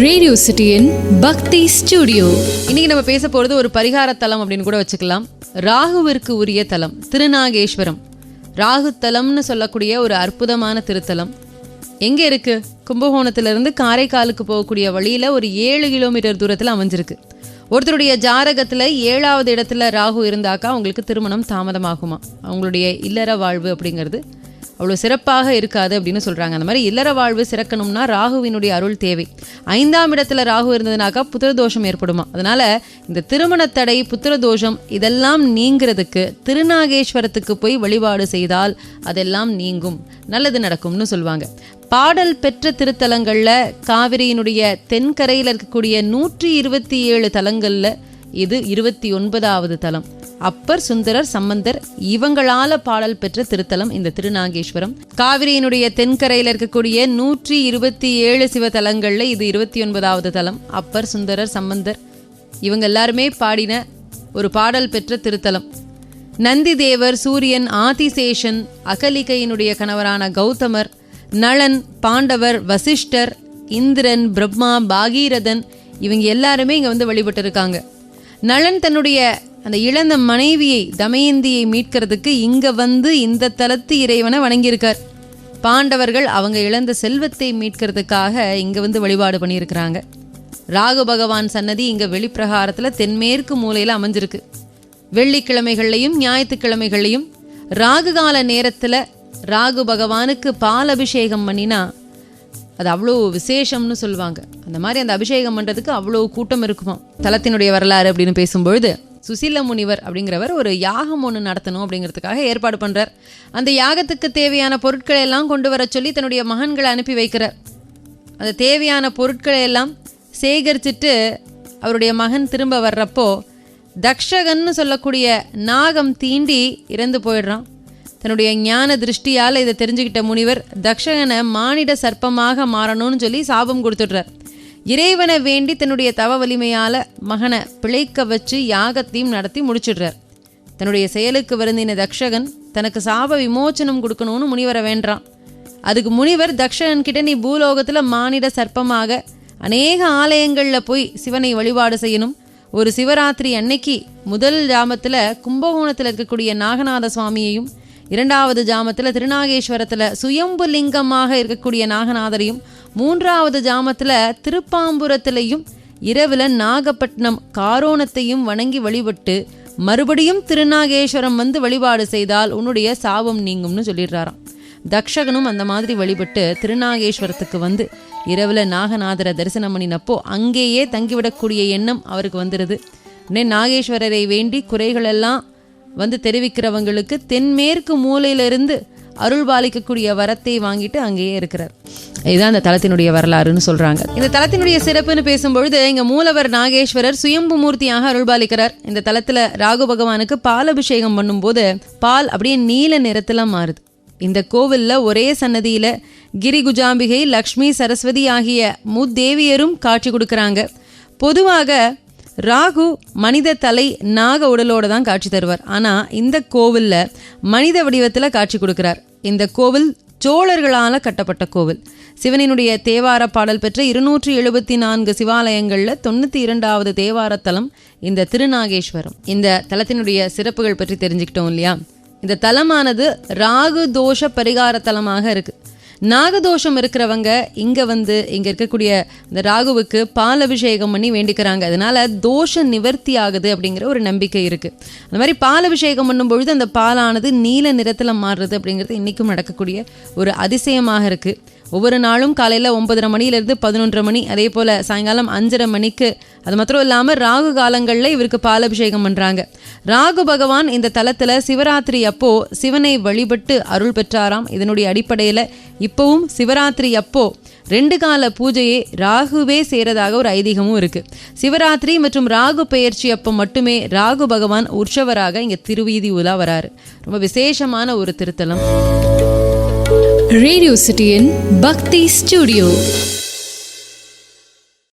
Radio சிட்டியின் பக்தி studio. இன்னைக்கு நம்ம பேச போறது ஒரு பரிகார தலம் அப்படின்னு கூட வச்சுக்கலாம். ராகுவிற்கு உரிய தலம் திருநாகேஸ்வரம். ராகு தலம்னு சொல்லக்கூடிய ஒரு அற்புதமான திருத்தலம் எங்க இருக்கு? கும்பகோணத்திலிருந்து காரைக்காலுக்கு போகக்கூடிய வழியில ஒரு 7 கிலோமீட்டர் தூரத்தில் அமைஞ்சிருக்கு. ஒருத்தருடைய ஜாதகத்துல 7வது இடத்துல ராகு இருந்தாக்கா அவங்களுக்கு திருமணம் தாமதமாகுமா, அவங்களுடைய இல்லற வாழ்வு அப்படிங்கிறது அவ்வளோ சிறப்பாக இருக்காது அப்படின்னு சொல்கிறாங்க. அந்த மாதிரி இல்லற வாழ்வு சிறக்கணும்னா ராகுவினுடைய அருள் தேவை. 5ஆம் இடத்துல ராகு இருந்ததுனாக்கா புத்திரதோஷம் ஏற்படுமா. அதனால் இந்த திருமணத்தடை, புத்திரதோஷம் இதெல்லாம் நீங்கிறதுக்கு திருநாகேஸ்வரத்துக்கு போய் வழிபாடு செய்தால் அதெல்லாம் நீங்கும், நல்லது நடக்கும்னு சொல்லுவாங்க. பாடல் பெற்ற திருத்தலங்களில் காவிரியினுடைய தென்கரையில் இருக்கக்கூடிய 127 தலங்களில் இது 29வது தலம். அப்பர், சுந்தரர், சம்பந்தர் இவங்களால பாடல் பெற்ற திருத்தலம் இந்த திருநாகேஸ்வரம். காவிரியினுடைய தென்கரையில் இருக்கக்கூடிய 127 சிவத்தலங்கள்ல இது 29வது தலம். அப்பர், சுந்தரர், சம்பந்தர் இவங்க எல்லாருமே பாடின ஒரு பாடல் பெற்ற திருத்தலம். நந்தி தேவர், சூரியன், ஆதிசேஷன், அகலிகையினுடைய கணவரான கௌதமர், நளன், பாண்டவர், வசிஷ்டர், இந்திரன், பிரம்மா, பாகீரதன் இவங்க எல்லாருமே இங்க வந்து வழிபட்டு இருக்காங்க. நளன் தன்னுடைய அந்த இழந்த மனைவியை தமயந்தியை மீட்கிறதுக்கு இங்க வந்து இந்த தலத்து இறைவனை வணங்கியிருக்கார். பாண்டவர்கள் அவங்க இழந்த செல்வத்தை மீட்கிறதுக்காக இங்க வந்து வழிபாடு பண்ணியிருக்கிறாங்க. ராகு பகவான் சன்னதி இங்க வெளிப்பிரகாரத்துல தென்மேற்கு மூலையில அமைஞ்சிருக்கு. வெள்ளிக்கிழமைகள்லையும் ஞாயிற்றுக்கிழமைகள்லையும் ராகு கால நேரத்துல ராகு பகவானுக்கு பால் அபிஷேகம் பண்ணினா அது அவ்வளோ விசேஷம்னு சொல்லுவாங்க. அந்த மாதிரி அந்த அபிஷேகம் பண்ணுறதுக்கு அவ்வளோ கூட்டம் இருக்குமா. தலத்தினுடைய வரலாறு அப்படின்னு பேசும்பொழுது சுசீல முனிவர் அப்படிங்கிறவர் ஒரு யாகம் ஒன்று நடத்தணும் அப்படிங்கிறதுக்காக ஏற்பாடு பண்ணுறார். அந்த யாகத்துக்கு தேவையான பொருட்களை எல்லாம் கொண்டு வர சொல்லி தன்னுடைய மகன்களை அனுப்பி வைக்கிறார். அந்த தேவையான பொருட்களை எல்லாம் சேகரிச்சுட்டு அவருடைய மகன் திரும்ப வர்றப்போ தக்ஷகன்னு சொல்லக்கூடிய நாகம் தீண்டி இறந்து போயிடுறான். தன்னுடைய ஞான திருஷ்டியால் இதை தெரிஞ்சுக்கிட்ட முனிவர் தக்ஷகனை மானிட சர்ப்பமாக மாறணும்னு சொல்லி சாபம் கொடுத்துடுறார். இறைவனை வேண்டி தன்னுடைய தவ வலிமையால் மகனை பிழைக்க வச்சு யாகத்தையும் நடத்தி முடிச்சிடுறார். தன்னுடைய செயலுக்கு வருந்தின தக்ஷகன் தனக்கு சாப விமோச்சனம் கொடுக்கணும்னு முனிவரை வேண்டான். அதுக்கு முனிவர் தக்ஷகன் கிட்ட, நீ பூலோகத்தில் மானிட சர்ப்பமாக அநேக ஆலயங்களில் போய் சிவனை வழிபாடு செய்யணும். ஒரு சிவராத்திரி அன்னைக்கு முதல் ஜாமத்தில் கும்பகோணத்தில் இருக்கக்கூடிய நாகநாத சுவாமியையும், 2வது ஜாமத்தில் திருநாகேஸ்வரத்தில் சுயம்பு லிங்கமாக இருக்கக்கூடிய நாகநாதரையும், 3வது ஜாமத்தில் திருப்பாம்புரத்திலையும், இரவில் நாகப்பட்டினம் காரோணத்தையும் வணங்கி வழிபட்டு மறுபடியும் திருநாகேஸ்வரம் வந்து வழிபாடு செய்தால் உன்னுடைய சாபம் நீங்கும்னு சொல்லிடுறாராம். தக்ஷகனும் அந்த மாதிரி வழிபட்டு திருநாகேஸ்வரத்துக்கு வந்து இரவில் நாகநாதரை தரிசனம் பண்ணினப்போ அங்கேயே தங்கிவிடக்கூடிய எண்ணம் அவருக்கு வந்துடுது. உடனே நாகேஸ்வரரை வேண்டி குறைகளெல்லாம் வந்து தெரிவிக்கிறவங்களுக்கு தென்மேற்கு மூலையிலிருந்து அருள் பாலிக்கக்கூடிய வரத்தை வாங்கிட்டு அங்கேயே இருக்கிறார். இதுதான் இந்த தலத்தினுடைய வரலாறுன்னு சொல்றாங்க. இந்த தலத்தினுடைய சிறப்புன்னு பேசும்பொழுது இங்க மூலவர் நாகேஸ்வரர் சுயம்பு மூர்த்தியாக அருள் பாலிக்கிறார். இந்த தலத்துல ராகு பகவானுக்கு பால் அபிஷேகம் பண்ணும்போது பால் அப்படியே நீல நிறத்துல மாறுது. இந்த கோவில்ல ஒரே சன்னதியில கிரிகுஜாம்பிகை, லக்ஷ்மி, சரஸ்வதி ஆகிய முத்தேவியரும் காட்சி கொடுக்கறாங்க. பொதுவாக ராகு மனித தலை நாக உடலோட தான் காட்சி தருவார். ஆனால் இந்த கோவிலில் மனித வடிவத்தில் காட்சி கொடுக்கிறார். இந்த கோவில் சோழர்களால் கட்டப்பட்ட கோவில். சிவனினுடைய தேவார பாடல் பெற்ற 274 சிவாலயங்களில் 92வது தேவார தலம் இந்த திருநாகேஸ்வரம். இந்த தலத்தினுடைய சிறப்புகள் பற்றி தெரிஞ்சுக்கிட்டோம் இல்லையா? இந்த தலமானது ராகு தோஷ பரிகார தலமாக இருக்குது. நாகதோஷம் இருக்கிறவங்க இங்கே வந்து இங்கே இருக்கக்கூடிய இந்த ராகுவுக்கு பால் அபிஷேகம் பண்ணி வேண்டிக்கிறாங்க. அதனால தோஷ நிவர்த்தி ஆகுது அப்படிங்கிற ஒரு நம்பிக்கை இருக்குது. அந்த மாதிரி பால் அபிஷேகம் பண்ணும்பொழுது அந்த பாலானது நீல நிறத்தில் மாறுறது அப்படிங்கிறது இன்றைக்கும் நடக்கக்கூடிய ஒரு அதிசயமாக இருக்குது. ஒவ்வொரு நாளும் காலையில் 9:30 மணியிலிருந்து 11:30 மணி, அதே போல் சாயங்காலம் 5:30 மணிக்கு, அது மாத்திரம் இல்லாமல் ராகு காலங்களில் இவருக்கு பால் அபிஷேகம் பண்ணுறாங்க. ராகு பகவான் இந்த தலத்தில் சிவராத்திரி அப்போ சிவனை வழிபட்டு அருள் பெற்றாராம். இதனுடைய அடிப்படையில் இப்போவும் சிவராத்திரி அப்போ 2 கால பூஜையே ராகுவே செய்கிறதாக ஒரு ஐதீகமும் இருக்குது. சிவராத்திரி மற்றும் ராகு பெயர்ச்சி அப்போ மட்டுமே ராகு பகவான் உற்சவராக இங்கே திருவீதி உலா வராரு. ரொம்ப விசேஷமான ஒரு திருத்தலம். ரேடியோ சிட்டியின் பக்தி ஸ்டுடியோ.